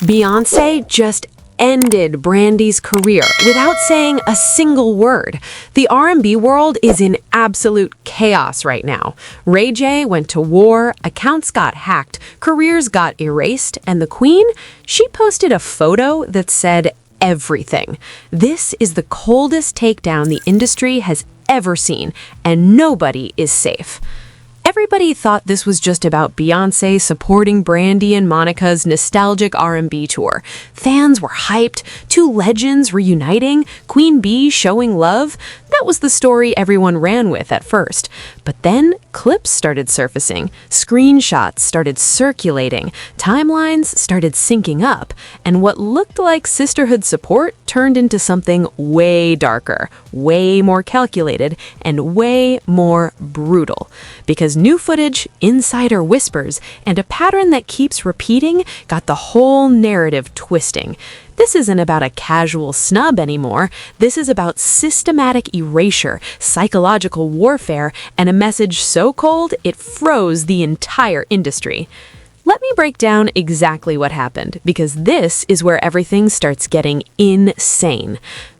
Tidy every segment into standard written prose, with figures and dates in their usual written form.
Beyoncé just ended Brandy's career without saying a single word. The R&B world is in absolute chaos right now. Ray J went to war, accounts got hacked, careers got erased, and the Queen, she posted a photo that said everything. This is the coldest takedown the industry has ever seen, and nobody is safe. Everybody thought this was just about Beyoncé supporting Brandy and Monica's nostalgic R&B tour. Fans were hyped, two legends reuniting, Queen Bee showing love. That was the story everyone ran with at first. But then clips started surfacing, screenshots started circulating, timelines started syncing up, and what looked like sisterhood support turned into something way darker, way more calculated, and way more brutal. Because new footage, insider whispers, and a pattern that keeps repeating got the whole narrative twisting. This isn't about a casual snub anymore. This is about systematic erasure, psychological warfare, and a message so cold it froze the entire industry. Let me break down exactly what happened, because this is where everything starts getting insane.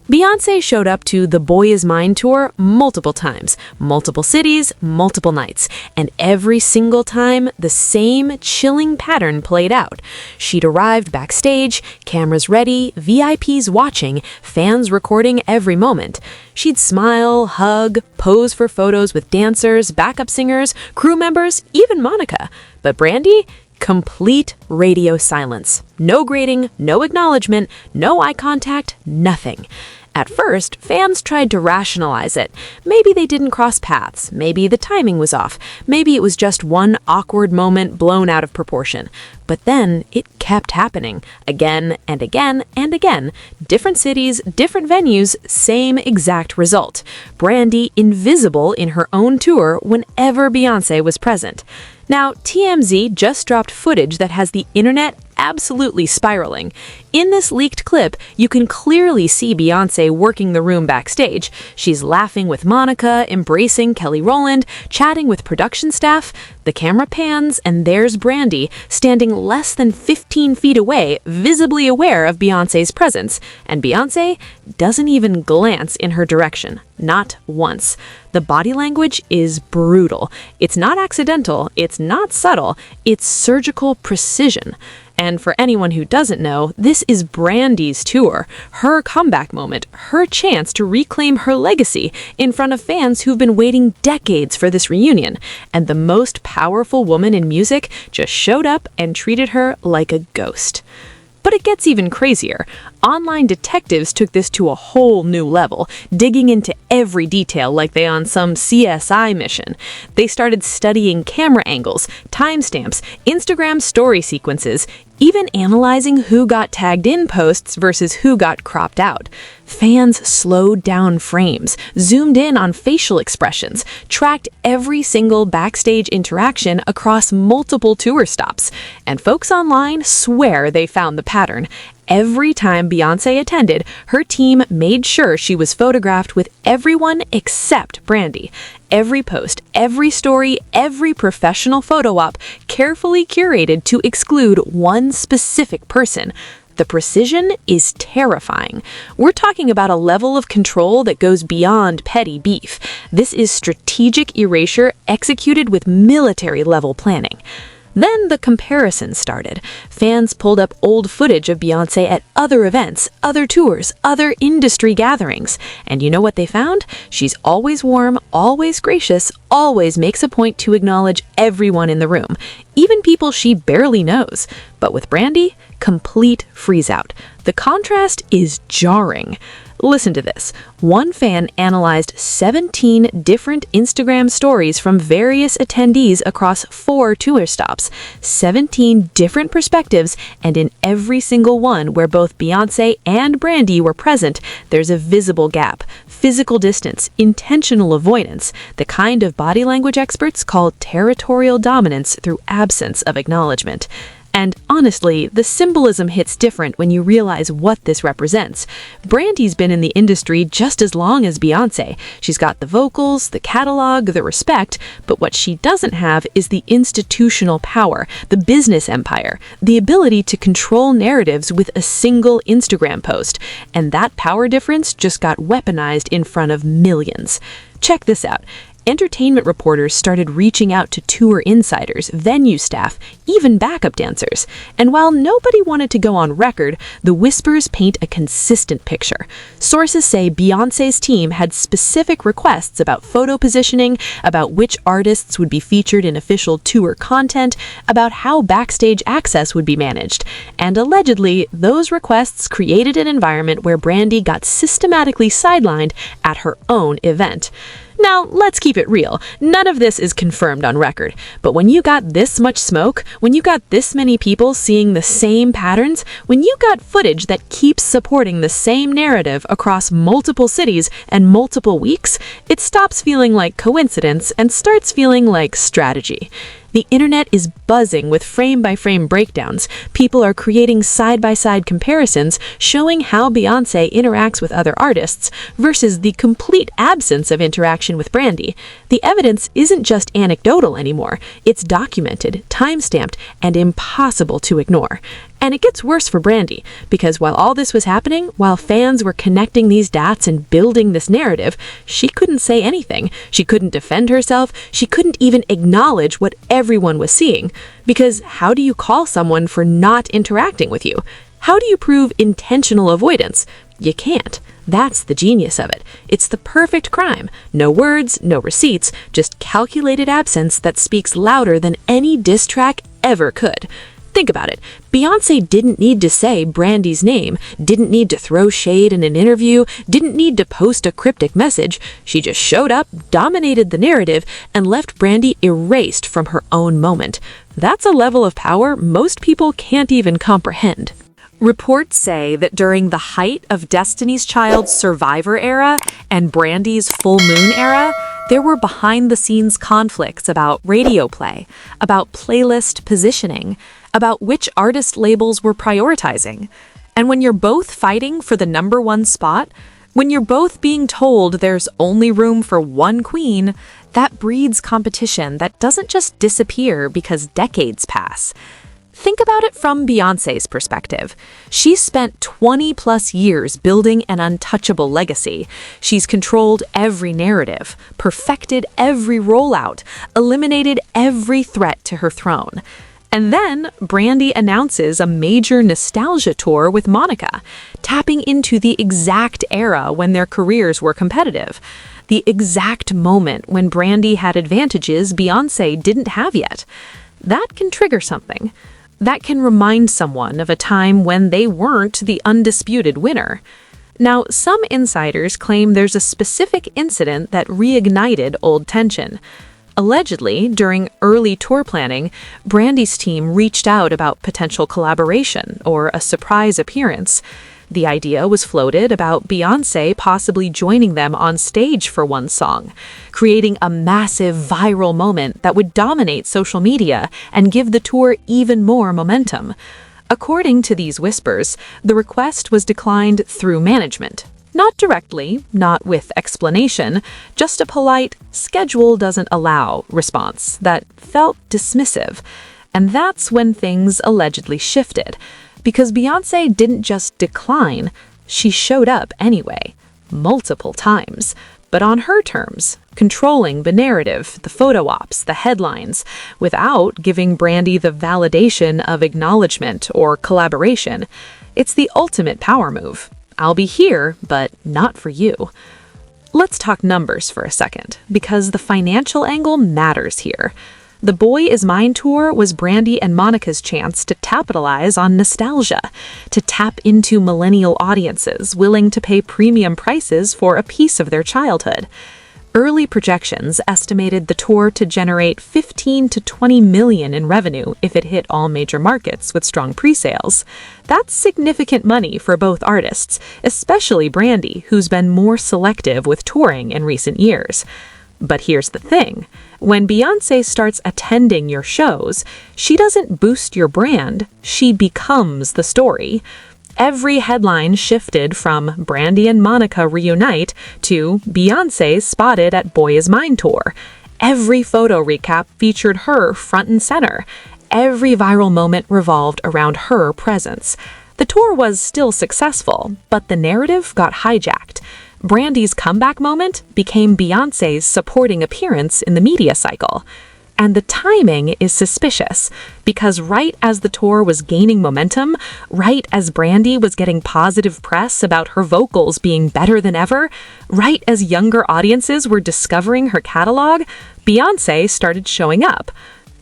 Beyoncé showed up to the Boy Is Mine tour multiple times, multiple cities, multiple nights, and every single time the same chilling pattern played out. She'd arrived backstage, cameras ready, VIPs watching, fans recording every moment. She'd smile, hug, pose for photos with dancers, backup singers, crew members, even Monica. But Brandy? Complete radio silence. No grading, no acknowledgement, no eye contact, nothing. At first, fans tried to rationalize it. Maybe they didn't cross paths. Maybe the timing was off. Maybe it was just one awkward moment blown out of proportion. But then it kept happening. Again and again and again. Different cities, different venues, same exact result. Brandy invisible in her own tour whenever Beyoncé was present. Now, TMZ just dropped footage that has the internet absolutely spiraling. In this leaked clip, you can clearly see Beyoncé working the room backstage. She's laughing with Monica, embracing Kelly Rowland, chatting with production staff. The camera pans, and there's Brandy, standing less than 15 feet away, visibly aware of Beyoncé's presence. And Beyoncé doesn't even glance in her direction. Not once. The body language is brutal. It's not accidental. It's not subtle. It's surgical precision. And for anyone who doesn't know, this is Brandy's tour, her comeback moment, her chance to reclaim her legacy in front of fans who've been waiting decades for this reunion. And the most powerful woman in music just showed up and treated her like a ghost. But it gets even crazier. Online detectives took this to a whole new level, digging into every detail like they on some CSI mission. They started studying camera angles, timestamps, Instagram story sequences, even analyzing who got tagged in posts versus who got cropped out. Fans slowed down frames, zoomed in on facial expressions, tracked every single backstage interaction across multiple tour stops. And folks online swear they found the pattern. Every time Beyoncé attended, her team made sure she was photographed with everyone except Brandy. Every post, every story, every professional photo op carefully curated to exclude one specific person. The precision is terrifying. We're talking about a level of control that goes beyond petty beef. This is strategic erasure executed with military-level planning. Then the comparison started. Fans pulled up old footage of Beyoncé at other events, other tours, other industry gatherings. And you know what they found? She's always warm, always gracious, always makes a point to acknowledge everyone in the room, even people she barely knows. But with Brandy, complete freeze-out. The contrast is jarring. Listen to this. One fan analyzed 17 different Instagram stories from various attendees across 4 tour stops. 17 different perspectives, and in every single one where both Beyoncé and Brandy were present, there's a visible gap, physical distance, intentional avoidance, the kind of body language experts call territorial dominance through absence of acknowledgement. And honestly, the symbolism hits different when you realize what this represents. Brandy's been in the industry just as long as Beyoncé. She's got the vocals, the catalog, the respect, but what she doesn't have is the institutional power, the business empire, the ability to control narratives with a single Instagram post. And that power difference just got weaponized in front of millions. Check this out. Entertainment reporters started reaching out to tour insiders, venue staff, even backup dancers. And while nobody wanted to go on record, the whispers paint a consistent picture. Sources say Beyoncé's team had specific requests about photo positioning, about which artists would be featured in official tour content, about how backstage access would be managed. And allegedly, those requests created an environment where Brandy got systematically sidelined at her own event. Now, let's keep it real. None of this is confirmed on record. But when you got this much smoke, when you got this many people seeing the same patterns, when you got footage that keeps supporting the same narrative across multiple cities and multiple weeks, it stops feeling like coincidence and starts feeling like strategy. The internet is buzzing with frame-by-frame breakdowns. People are creating side-by-side comparisons showing how Beyoncé interacts with other artists versus the complete absence of interaction with Brandy. The evidence isn't just anecdotal anymore. It's documented, time-stamped, and impossible to ignore. And it gets worse for Brandy, because while all this was happening, while fans were connecting these dots and building this narrative, she couldn't say anything. She couldn't defend herself. She couldn't even acknowledge what everyone was seeing. Because how do you call someone for not interacting with you? How do you prove intentional avoidance? You can't. That's the genius of it. It's the perfect crime. No words, no receipts, just calculated absence that speaks louder than any diss track ever could. Think about it. Beyoncé didn't need to say Brandy's name, didn't need to throw shade in an interview, didn't need to post a cryptic message. She just showed up, dominated the narrative, and left Brandy erased from her own moment. That's a level of power most people can't even comprehend. Reports say that during the height of Destiny's Child's Survivor era and Brandy's Full Moon era, there were behind-the-scenes conflicts about radio play, about playlist positioning, about which artist labels were prioritizing. And when you're both fighting for the #1 spot, when you're both being told there's only room for one queen, that breeds competition that doesn't just disappear because decades pass. Think about it from Beyoncé's perspective. She's spent 20-plus years building an untouchable legacy. She's controlled every narrative, perfected every rollout, eliminated every threat to her throne. And then Brandy announces a major nostalgia tour with Monica, tapping into the exact era when their careers were competitive. The exact moment when Brandy had advantages Beyoncé didn't have yet. That can trigger something. That can remind someone of a time when they weren't the undisputed winner. Now, some insiders claim there's a specific incident that reignited old tension. Allegedly, during early tour planning, Brandy's team reached out about potential collaboration or a surprise appearance. The idea was floated about Beyoncé possibly joining them on stage for one song, creating a massive viral moment that would dominate social media and give the tour even more momentum. According to these whispers, the request was declined through management. Not directly, not with explanation, just a polite, "schedule doesn't allow" response that felt dismissive. And that's when things allegedly shifted. Because Beyoncé didn't just decline, she showed up anyway, multiple times, but on her terms, controlling the narrative, the photo ops, the headlines, without giving Brandy the validation of acknowledgment or collaboration. It's the ultimate power move. I'll be here, but not for you. Let's talk numbers for a second, because the financial angle matters here. The Boy Is Mine tour was Brandy and Monica's chance to capitalize on nostalgia, to tap into millennial audiences willing to pay premium prices for a piece of their childhood. Early projections estimated the tour to generate 15 to 20 million in revenue if it hit all major markets with strong pre-sales. That's significant money for both artists, especially Brandy, who's been more selective with touring in recent years. But here's the thing. When Beyoncé starts attending your shows, she doesn't boost your brand, she becomes the story. Every headline shifted from Brandy and Monica reunite to Beyoncé spotted at Boy Is Mine tour. Every photo recap featured her front and center. Every viral moment revolved around her presence. The tour was still successful, but the narrative got hijacked. Brandy's comeback moment became Beyoncé's supporting appearance in the media cycle. And the timing is suspicious, because right as the tour was gaining momentum, right as Brandy was getting positive press about her vocals being better than ever, right as younger audiences were discovering her catalog, Beyoncé started showing up.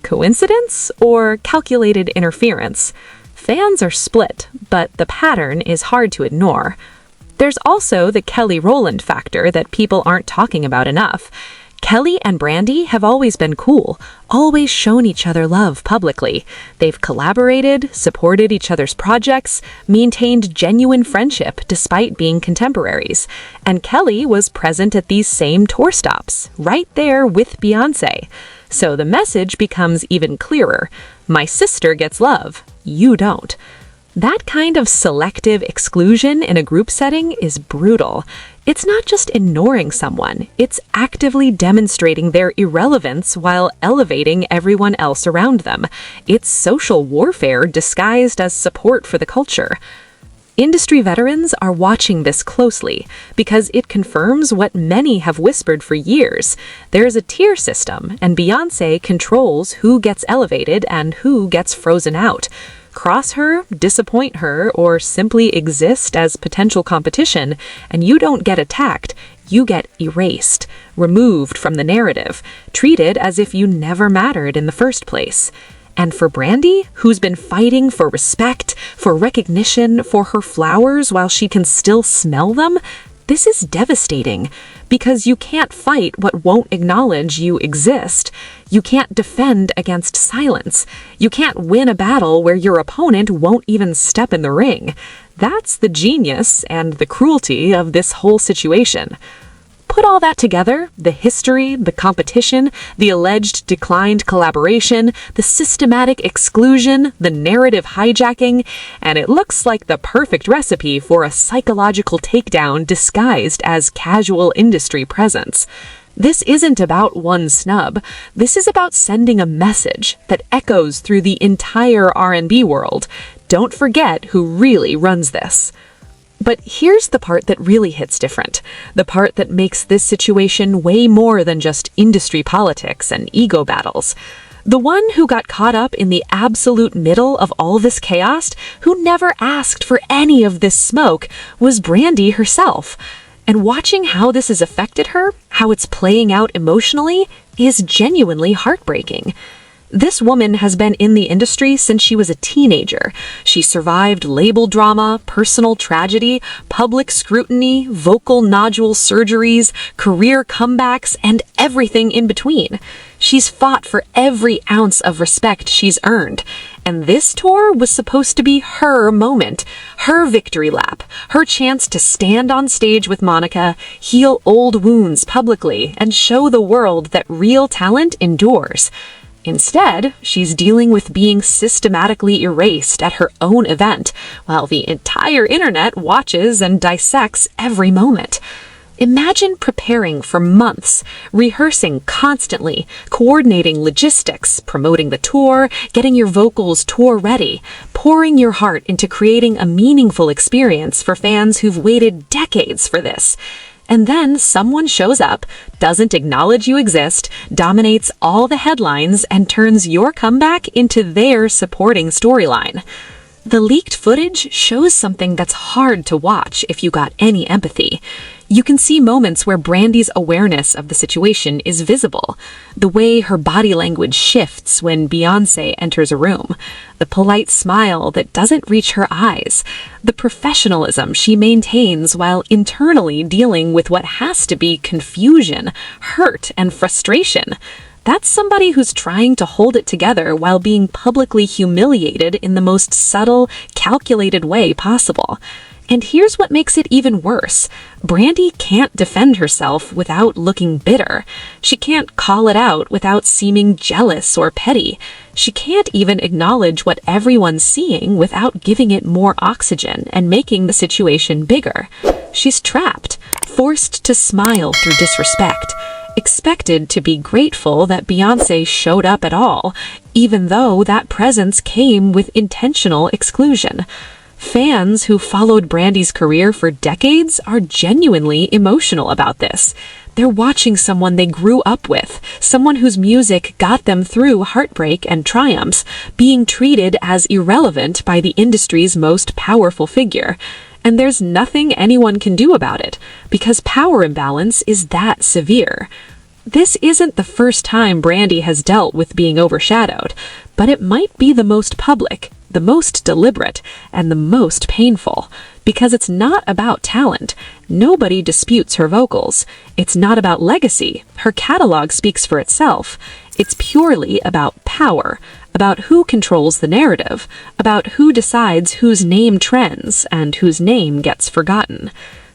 Coincidence or calculated interference? Fans are split, but the pattern is hard to ignore. There's also the Kelly Rowland factor that people aren't talking about enough. Kelly and Brandy have always been cool, always shown each other love publicly. They've collaborated, supported each other's projects, maintained genuine friendship despite being contemporaries. And Kelly was present at these same tour stops, right there with Beyoncé. So the message becomes even clearer. My sister gets love, you don't. That kind of selective exclusion in a group setting is brutal. It's not just ignoring someone, it's actively demonstrating their irrelevance while elevating everyone else around them. It's social warfare disguised as support for the culture. Industry veterans are watching this closely because it confirms what many have whispered for years. There's a tier system, and Beyoncé controls who gets elevated and who gets frozen out. Cross her, disappoint her, or simply exist as potential competition, and you don't get attacked, you get erased, removed from the narrative, treated as if you never mattered in the first place. And for Brandy, who's been fighting for respect, for recognition, for her flowers while she can still smell them, this is devastating, because you can't fight what won't acknowledge you exist. You can't defend against silence. You can't win a battle where your opponent won't even step in the ring. That's the genius and the cruelty of this whole situation. Put all that together, the history, the competition, the alleged declined collaboration, the systematic exclusion, the narrative hijacking, and it looks like the perfect recipe for a psychological takedown disguised as casual industry presence. This isn't about one snub. This is about sending a message that echoes through the entire R&B world. Don't forget who really runs this. But here's the part that really hits different, the part that makes this situation way more than just industry politics and ego battles. The one who got caught up in the absolute middle of all this chaos, who never asked for any of this smoke, was Brandy herself. And watching how this has affected her, how it's playing out emotionally, is genuinely heartbreaking. This woman has been in the industry since she was a teenager. She survived label drama, personal tragedy, public scrutiny, vocal nodule surgeries, career comebacks, and everything in between. She's fought for every ounce of respect she's earned. And this tour was supposed to be her moment, her victory lap, her chance to stand on stage with Monica, heal old wounds publicly, and show the world that real talent endures. Instead, she's dealing with being systematically erased at her own event, while the entire internet watches and dissects every moment. Imagine preparing for months, rehearsing constantly, coordinating logistics, promoting the tour, getting your vocals tour ready, pouring your heart into creating a meaningful experience for fans who've waited decades for this. And then someone shows up, doesn't acknowledge you exist, dominates all the headlines, and turns your comeback into their supporting storyline. The leaked footage shows something that's hard to watch if you got any empathy. You can see moments where Brandy's awareness of the situation is visible. The way her body language shifts when Beyoncé enters a room. The polite smile that doesn't reach her eyes. The professionalism she maintains while internally dealing with what has to be confusion, hurt, and frustration. That's somebody who's trying to hold it together while being publicly humiliated in the most subtle, calculated way possible. And here's what makes it even worse. Brandy can't defend herself without looking bitter. She can't call it out without seeming jealous or petty. She can't even acknowledge what everyone's seeing without giving it more oxygen and making the situation bigger. She's trapped, forced to smile through disrespect, expected to be grateful that Beyoncé showed up at all, even though that presence came with intentional exclusion. Fans who followed Brandy's career for decades are genuinely emotional about this. They're watching someone they grew up with, someone whose music got them through heartbreak and triumphs, being treated as irrelevant by the industry's most powerful figure. And there's nothing anyone can do about it, because power imbalance is that severe. This isn't the first time Brandy has dealt with being overshadowed, but it might be the most public, the most deliberate, and the most painful, because it's not about talent. Nobody disputes her vocals. It's not about legacy. Her catalog speaks for itself. It's purely about power, about who controls the narrative, about who decides whose name trends and whose name gets forgotten.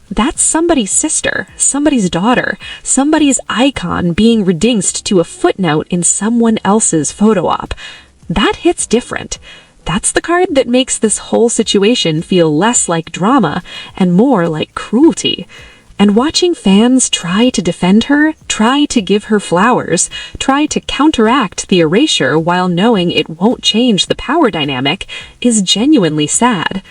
That's somebody's sister, somebody's daughter, somebody's icon being reduced to a footnote in someone else's photo op. That hits different. That's the card that makes this whole situation feel less like drama and more like cruelty. And watching fans try to defend her, try to give her flowers, try to counteract the erasure while knowing it won't change the power dynamic is genuinely sad.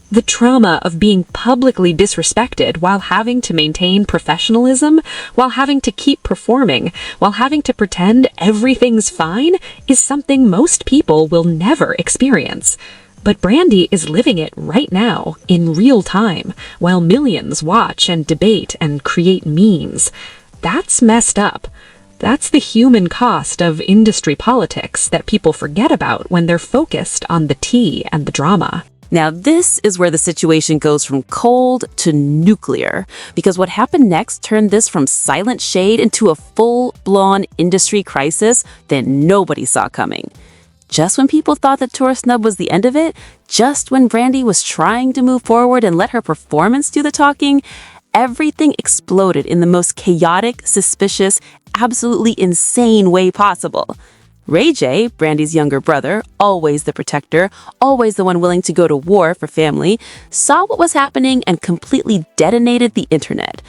The trauma of being publicly disrespected while having to maintain professionalism, while having to keep performing, while having to pretend everything's fine is something most people will never experience. But Brandy is living it right now, in real time, while millions watch and debate and create memes. That's messed up. That's the human cost of industry politics that people forget about when they're focused on the tea and the drama. Now, this is where the situation goes from cold to nuclear, because what happened next turned this from silent shade into a full-blown industry crisis that nobody saw coming. Just when people thought that tour snub was the end of it, just when Brandy was trying to move forward and let her performance do the talking, everything exploded in the most chaotic, suspicious, absolutely insane way possible. Ray J, Brandy's younger brother, always the protector, always the one willing to go to war for family, saw what was happening and completely detonated the internet.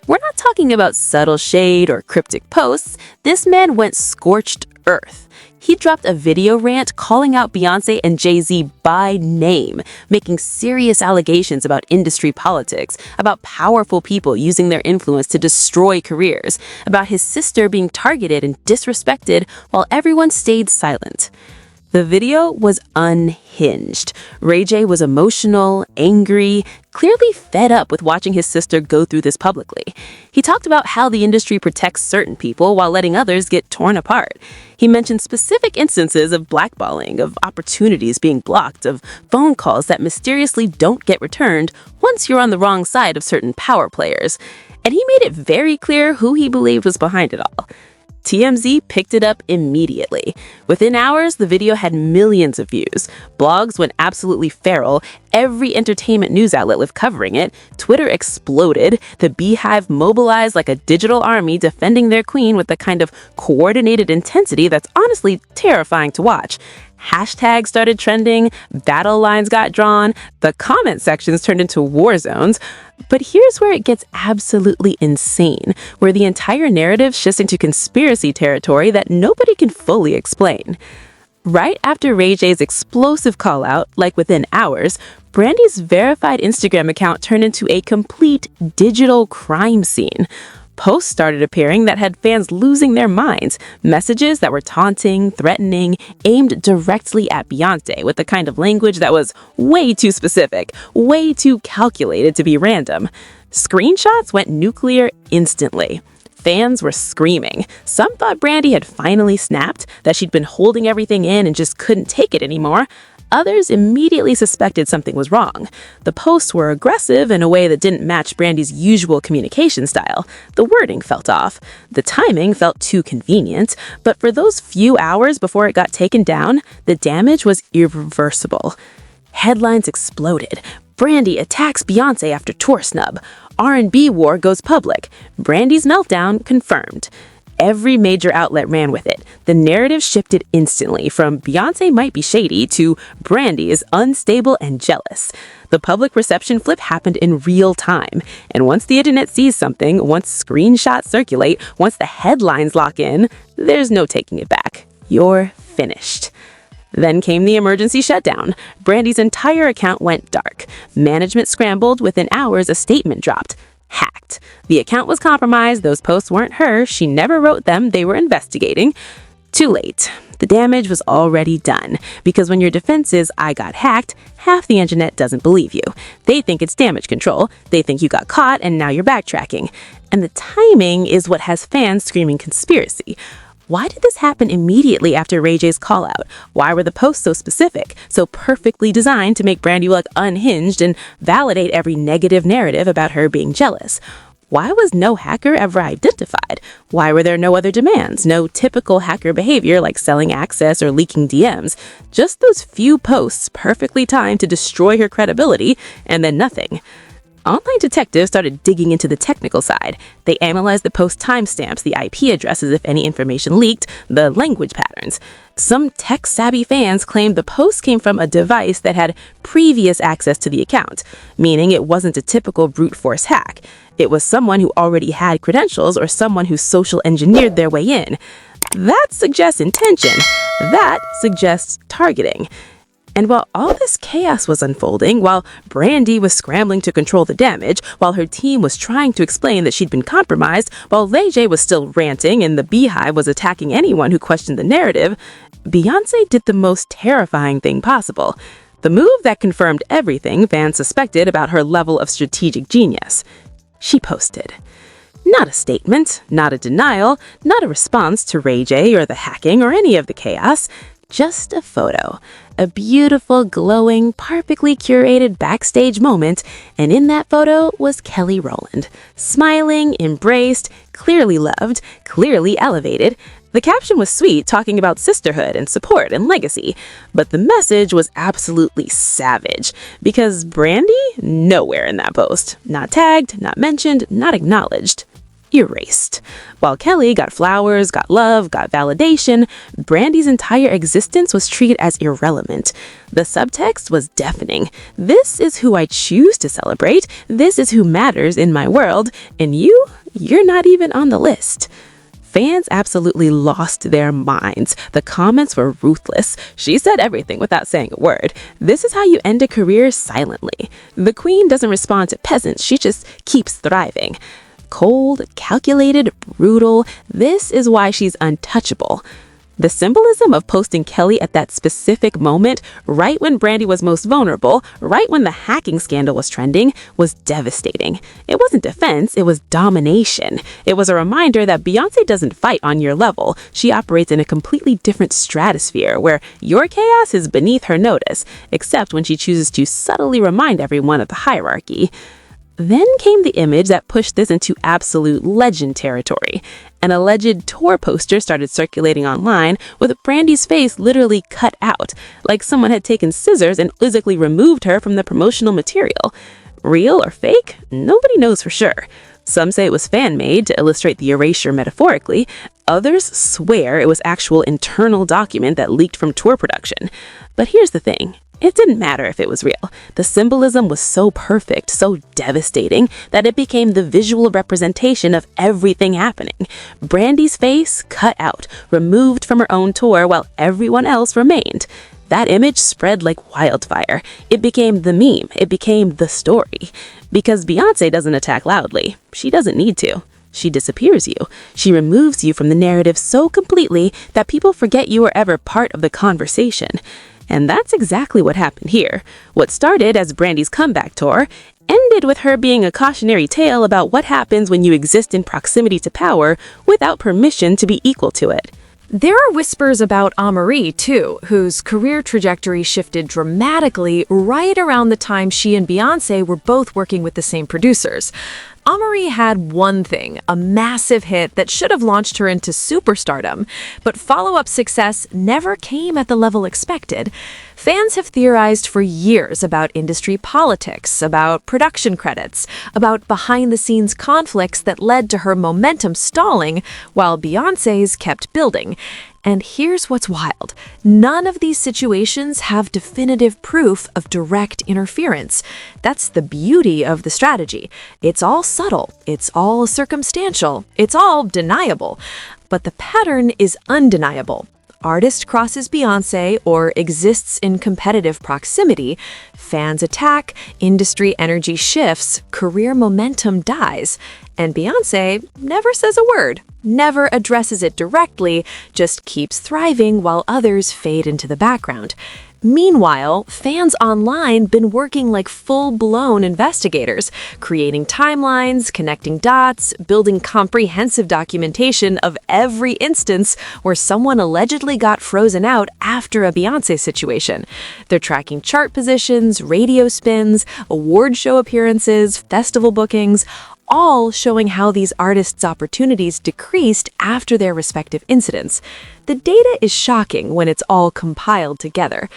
We're not talking about subtle shade or cryptic posts. This man went scorched earth. He dropped a video rant calling out Beyoncé and Jay-Z by name, making serious allegations about industry politics, about powerful people using their influence to destroy careers, about his sister being targeted and disrespected while everyone stayed silent. The video was unhinged. Ray J was emotional, angry, clearly fed up with watching his sister go through this publicly. He talked about how the industry protects certain people while letting others get torn apart. He mentioned specific instances of blackballing, of opportunities being blocked, of phone calls that mysteriously don't get returned once you're on the wrong side of certain power players. And he made it very clear who he believed was behind it all. TMZ picked it up immediately. Within hours, the video had millions of views. Blogs went absolutely feral. Every entertainment news outlet was covering it. Twitter exploded. The Beehive mobilized like a digital army defending their queen with the kind of coordinated intensity that's honestly terrifying to watch. Hashtags started trending, battle lines got drawn, the comment sections turned into war zones. But here's where it gets absolutely insane, where the entire narrative shifts into conspiracy territory that nobody can fully explain. Right after Ray J's explosive call-out, like within hours, Brandy's verified Instagram account turned into a complete digital crime scene. Posts started appearing that had fans losing their minds, messages that were taunting, threatening, aimed directly at Beyoncé with the kind of language that was way too specific, way too calculated to be random. Screenshots went nuclear instantly. Fans were screaming. Some thought Brandy had finally snapped, that she'd been holding everything in and just couldn't take it anymore. Others immediately suspected something was wrong. The posts were aggressive in a way that didn't match Brandy's usual communication style. The wording felt off. The timing felt too convenient. But for those few hours before it got taken down, the damage was irreversible. Headlines exploded. Brandy attacks Beyoncé after tour snub. R&B war goes public. Brandy's meltdown confirmed. Every major outlet ran with it. The narrative shifted instantly from Beyoncé might be shady to Brandy is unstable and jealous. The public reception flip happened in real time. And once the internet sees something, once screenshots circulate, once the headlines lock in, there's no taking it back. You're finished. Then came the emergency shutdown. Brandy's entire account went dark. Management scrambled. Within hours, a statement dropped. Hacked. The account was compromised. Those posts weren't hers. She never wrote them. They were investigating. Too late. The damage was already done. Because when your defense is, I got hacked, half the internet doesn't believe you. They think it's damage control. They think you got caught and now you're backtracking. And the timing is what has fans screaming conspiracy. Why did this happen immediately after Ray J's call out? Why were the posts so specific, so perfectly designed to make Brandy look unhinged and validate every negative narrative about her being jealous? Why was no hacker ever identified? Why were there no other demands? No typical hacker behavior like selling access or leaking DMs. Just those few posts perfectly timed to destroy her credibility, and then nothing. Online detectives started digging into the technical side. They analyzed the post timestamps, the IP addresses if any information leaked, the language patterns. Some tech-savvy fans claimed the post came from a device that had previous access to the account, meaning it wasn't a typical brute force hack. It was someone who already had credentials or someone who social engineered their way in. That suggests intention. That suggests targeting. And while all this chaos was unfolding, while Brandy was scrambling to control the damage, while her team was trying to explain that she'd been compromised, while Ray J was still ranting and the Beehive was attacking anyone who questioned the narrative, Beyoncé did the most terrifying thing possible. The move that confirmed everything fans suspected about her level of strategic genius. She posted. Not a statement, not a denial, not a response to Ray J or the hacking or any of the chaos. Just a photo. A beautiful, glowing, perfectly curated backstage moment, and in that photo was Kelly Rowland. Smiling, embraced, clearly loved, clearly elevated. The caption was sweet, talking about sisterhood and support and legacy, but the message was absolutely savage, because Brandy, nowhere in that post. Not tagged, not mentioned, not acknowledged. Erased. While Kelly got flowers, got love, got validation, Brandy's entire existence was treated as irrelevant. The subtext was deafening. This is who I choose to celebrate. This is who matters in my world. And you're not even on the list. Fans absolutely lost their minds. The comments were ruthless. She said everything without saying a word. This is how you end a career silently. The queen doesn't respond to peasants. She just keeps thriving. Cold, calculated, brutal. This is why she's untouchable. The symbolism of posting Kelly at that specific moment, right when Brandy was most vulnerable, right when the hacking scandal was trending, was devastating. It wasn't defense, it was domination. It was a reminder that Beyoncé doesn't fight on your level. She operates in a completely different stratosphere where your chaos is beneath her notice, except when she chooses to subtly remind everyone of the hierarchy. Then came the image that pushed this into absolute legend territory. An alleged tour poster started circulating online with Brandy's face literally cut out, like someone had taken scissors and physically removed her from the promotional material. Real or fake? Nobody knows for sure. Some say it was fan-made to illustrate the erasure metaphorically. Others swear it was actual internal document that leaked from tour production. But here's the thing. It didn't matter if it was real. The symbolism was so perfect, so devastating, that it became the visual representation of everything happening. Brandy's face cut out, removed from her own tour while everyone else remained. That image spread like wildfire. It became the meme. It became the story. Because Beyoncé doesn't attack loudly. She doesn't need to. She disappears you. She removes you from the narrative so completely that people forget you were ever part of the conversation. And that's exactly what happened here. What started as Brandy's comeback tour ended with her being a cautionary tale about what happens when you exist in proximity to power without permission to be equal to it. There are whispers about Amerie, too, whose career trajectory shifted dramatically right around the time she and Beyoncé were both working with the same producers. Amerie had one thing, a massive hit that should have launched her into superstardom, but follow-up success never came at the level expected. Fans have theorized for years about industry politics, about production credits, about behind-the-scenes conflicts that led to her momentum stalling while Beyoncé's kept building. And here's what's wild. None of these situations have definitive proof of direct interference. That's the beauty of the strategy. It's all subtle, it's all circumstantial, it's all deniable. But the pattern is undeniable. Artist crosses Beyoncé or exists in competitive proximity, fans attack, industry energy shifts, career momentum dies, and Beyoncé never says a word, never addresses it directly, just keeps thriving while others fade into the background. Meanwhile, fans online been working like full-blown investigators, creating timelines, connecting dots, building comprehensive documentation of every instance where someone allegedly got frozen out after a Beyoncé situation. They're tracking chart positions, radio spins, award show appearances, festival bookings, all showing how these artists' opportunities decreased after their respective incidents. The data is shocking when it's all compiled together.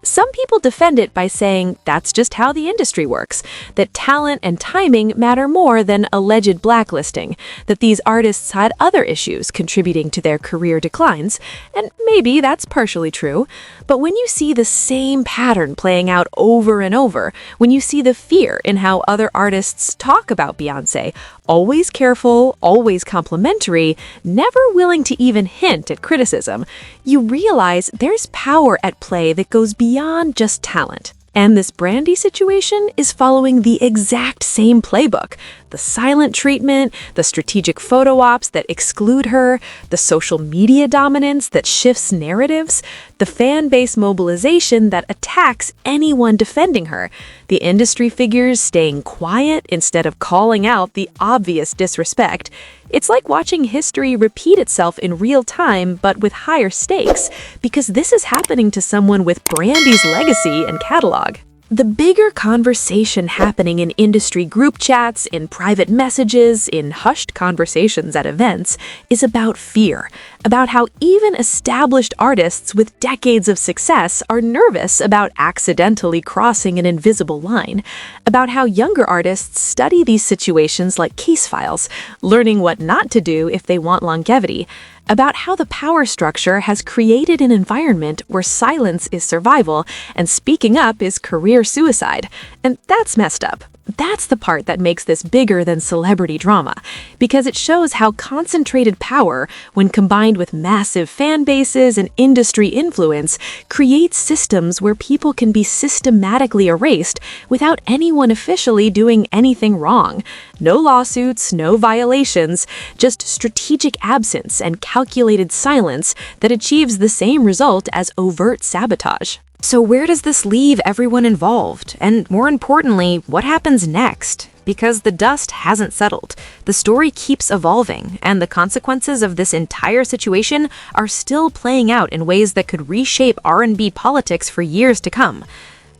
Some people defend it by saying that's just how the industry works, that talent and timing matter more than alleged blacklisting, that these artists had other issues contributing to their career declines, and maybe that's partially true. But when you see the same pattern playing out over and over, when you see the fear in how other artists talk about Beyoncé, always careful, always complimentary, never willing to even hint at criticism, you realize there's power at play that goes beyond just talent. And this Brandy situation is following the exact same playbook. The silent treatment, the strategic photo ops that exclude her, the social media dominance that shifts narratives, the fan base mobilization that attacks anyone defending her, the industry figures staying quiet instead of calling out the obvious disrespect. It's like watching history repeat itself in real time, but with higher stakes, because this is happening to someone with Brandy's legacy and catalog. The bigger conversation happening in industry group chats, in private messages, in hushed conversations at events, is about fear, about how even established artists with decades of success are nervous about accidentally crossing an invisible line, about how younger artists study these situations like case files, learning what not to do if they want longevity, about how the power structure has created an environment where silence is survival and speaking up is career suicide. And that's messed up. That's the part that makes this bigger than celebrity drama, because it shows how concentrated power, when combined with massive fan bases and industry influence, creates systems where people can be systematically erased without anyone officially doing anything wrong. No lawsuits, no violations, just strategic absence and calculated silence that achieves the same result as overt sabotage. So where does this leave everyone involved? And more importantly, what happens next? Because the dust hasn't settled. The story keeps evolving, and the consequences of this entire situation are still playing out in ways that could reshape R&B politics for years to come.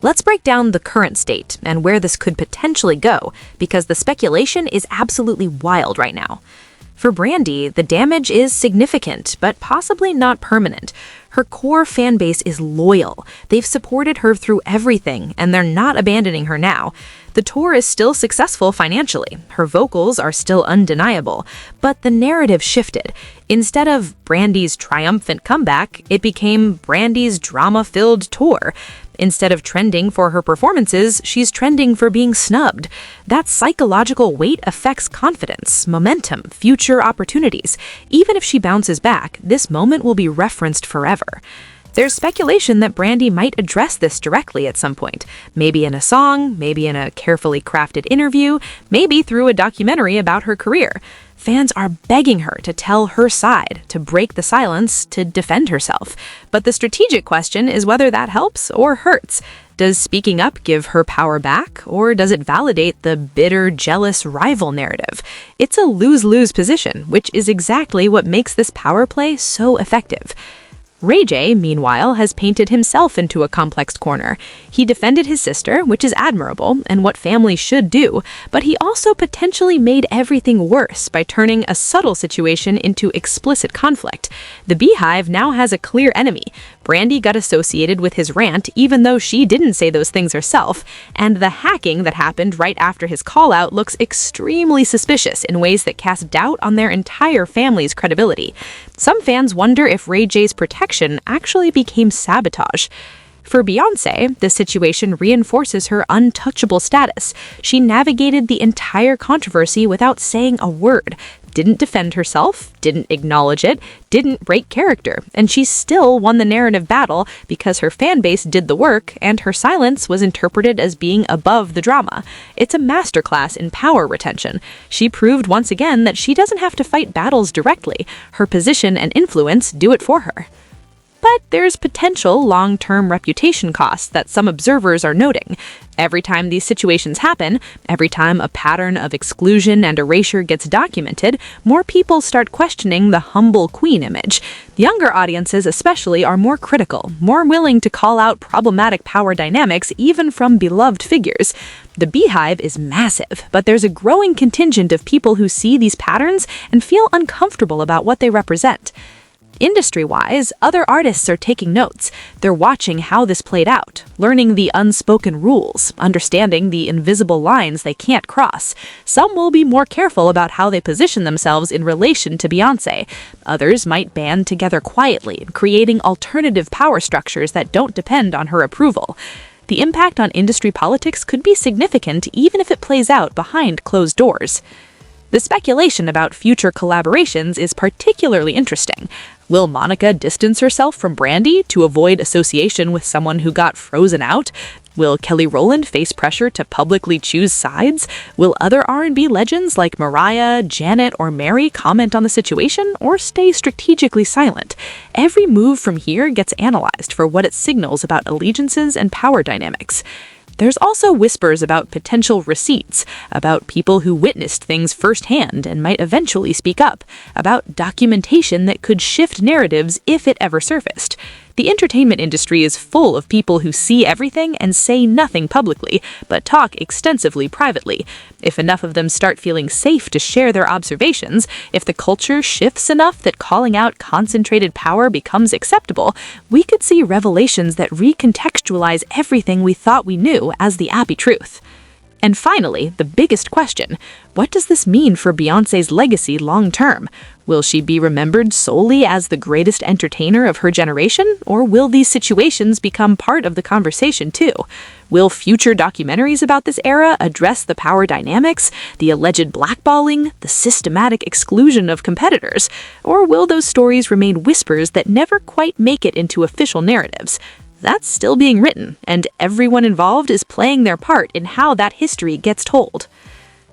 Let's break down the current state and where this could potentially go, because the speculation is absolutely wild right now. For Brandy, the damage is significant, but possibly not permanent. Her core fan base is loyal. They've supported her through everything, and they're not abandoning her now. The tour is still successful financially. Her vocals are still undeniable. But the narrative shifted. Instead of Brandy's triumphant comeback, it became Brandy's drama-filled tour. Instead of trending for her performances, she's trending for being snubbed. That psychological weight affects confidence, momentum, future opportunities. Even if she bounces back, this moment will be referenced forever. There's speculation that Brandy might address this directly at some point, maybe in a song, maybe in a carefully crafted interview, maybe through a documentary about her career. Fans are begging her to tell her side, to break the silence, to defend herself. But the strategic question is whether that helps or hurts. Does speaking up give her power back, or does it validate the bitter, jealous rival narrative? It's a lose-lose position, which is exactly what makes this power play so effective. Ray J, meanwhile, has painted himself into a complex corner. He defended his sister, which is admirable and what families should do, but he also potentially made everything worse by turning a subtle situation into explicit conflict. The Beehive now has a clear enemy. Brandy got associated with his rant even though she didn't say those things herself, and the hacking that happened right after his call-out looks extremely suspicious in ways that cast doubt on their entire family's credibility. Some fans wonder if Ray J's protection actually became sabotage. For Beyoncé, this situation reinforces her untouchable status. She navigated the entire controversy without saying a word, didn't defend herself, didn't acknowledge it, didn't break character, and she still won the narrative battle because her fan base did the work and her silence was interpreted as being above the drama. It's a masterclass in power retention. She proved once again that she doesn't have to fight battles directly. Her position and influence do it for her. But there's potential long-term reputation costs that some observers are noting. Every time these situations happen, every time a pattern of exclusion and erasure gets documented, more people start questioning the humble queen image. Younger audiences especially are more critical, more willing to call out problematic power dynamics even from beloved figures. The Beehive is massive, but there's a growing contingent of people who see these patterns and feel uncomfortable about what they represent. Industry-wise, other artists are taking notes. They're watching how this played out, learning the unspoken rules, understanding the invisible lines they can't cross. Some will be more careful about how they position themselves in relation to Beyoncé. Others might band together quietly, creating alternative power structures that don't depend on her approval. The impact on industry politics could be significant even if it plays out behind closed doors. The speculation about future collaborations is particularly interesting. Will Monica distance herself from Brandy to avoid association with someone who got frozen out? Will Rowland face pressure to publicly choose sides? Will other R&B legends like Mariah, Janet, or Amerie comment on the situation or stay strategically silent? Every move from here gets analyzed for what it signals about allegiances and power dynamics. There's also whispers about potential receipts, about people who witnessed things firsthand and might eventually speak up, about documentation that could shift narratives if it ever surfaced. The entertainment industry is full of people who see everything and say nothing publicly, but talk extensively privately. If enough of them start feeling safe to share their observations, if the culture shifts enough that calling out concentrated power becomes acceptable, we could see revelations that recontextualize everything we thought we knew as the happy truth. And finally, the biggest question, what does this mean for Beyoncé's legacy long-term? Will she be remembered solely as the greatest entertainer of her generation, or will these situations become part of the conversation too? Will future documentaries about this era address the power dynamics, the alleged blackballing, the systematic exclusion of competitors? Or will those stories remain whispers that never quite make it into official narratives? That's still being written, and everyone involved is playing their part in how that history gets told.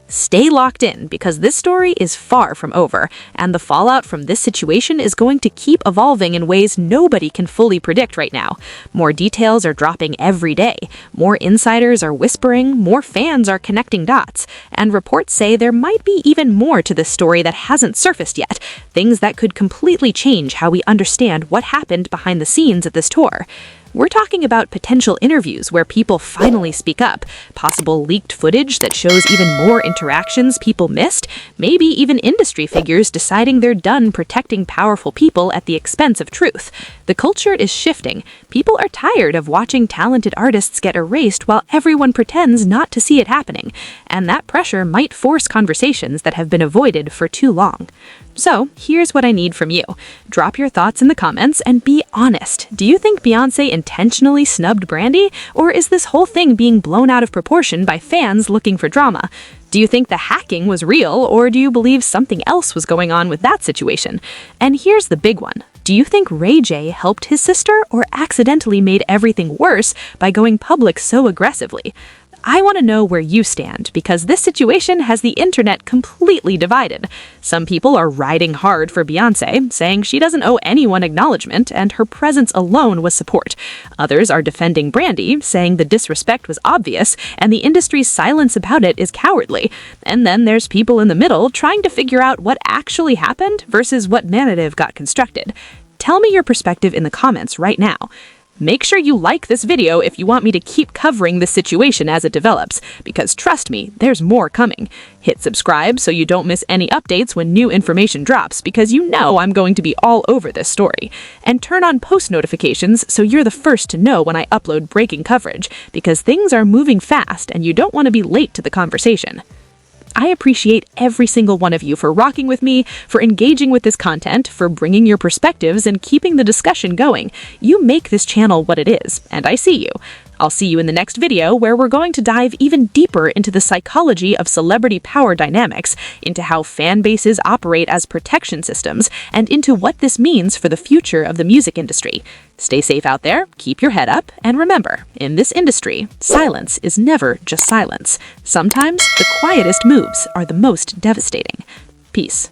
Stay locked in, because this story is far from over, and the fallout from this situation is going to keep evolving in ways nobody can fully predict right now. More details are dropping every day, more insiders are whispering, more fans are connecting dots, and reports say there might be even more to this story that hasn't surfaced yet, things that could completely change how we understand what happened behind the scenes at this tour. We're talking about potential interviews where people finally speak up, possible leaked footage that shows even more interactions people missed, maybe even industry figures deciding they're done protecting powerful people at the expense of truth. The culture is shifting. People are tired of watching talented artists get erased while everyone pretends not to see it happening, and that pressure might force conversations that have been avoided for too long. So, here's what I need from you. Drop your thoughts in the comments and be honest. Do you think Beyoncé intentionally snubbed Brandy, or is this whole thing being blown out of proportion by fans looking for drama? Do you think the hacking was real, or do you believe something else was going on with that situation? And here's the big one. Do you think Ray J helped his sister or accidentally made everything worse by going public so aggressively? I want to know where you stand, because this situation has the internet completely divided. Some people are riding hard for Beyoncé, saying she doesn't owe anyone acknowledgement and her presence alone was support. Others are defending Brandy, saying the disrespect was obvious and the industry's silence about it is cowardly. And then there's people in the middle trying to figure out what actually happened versus what narrative got constructed. Tell me your perspective in the comments right now. Make sure you like this video if you want me to keep covering this situation as it develops, because trust me, there's more coming. Hit subscribe so you don't miss any updates when new information drops, because you know I'm going to be all over this story. And turn on post notifications so you're the first to know when I upload breaking coverage, because things are moving fast and you don't want to be late to the conversation. I appreciate every single one of you for rocking with me, for engaging with this content, for bringing your perspectives and keeping the discussion going. You make this channel what it is, and I see you. I'll see you in the next video where we're going to dive even deeper into the psychology of celebrity power dynamics, into how fan bases operate as protection systems, and into what this means for the future of the music industry. Stay safe out there, keep your head up, and remember, in this industry, silence is never just silence. Sometimes the quietest moves are the most devastating. Peace.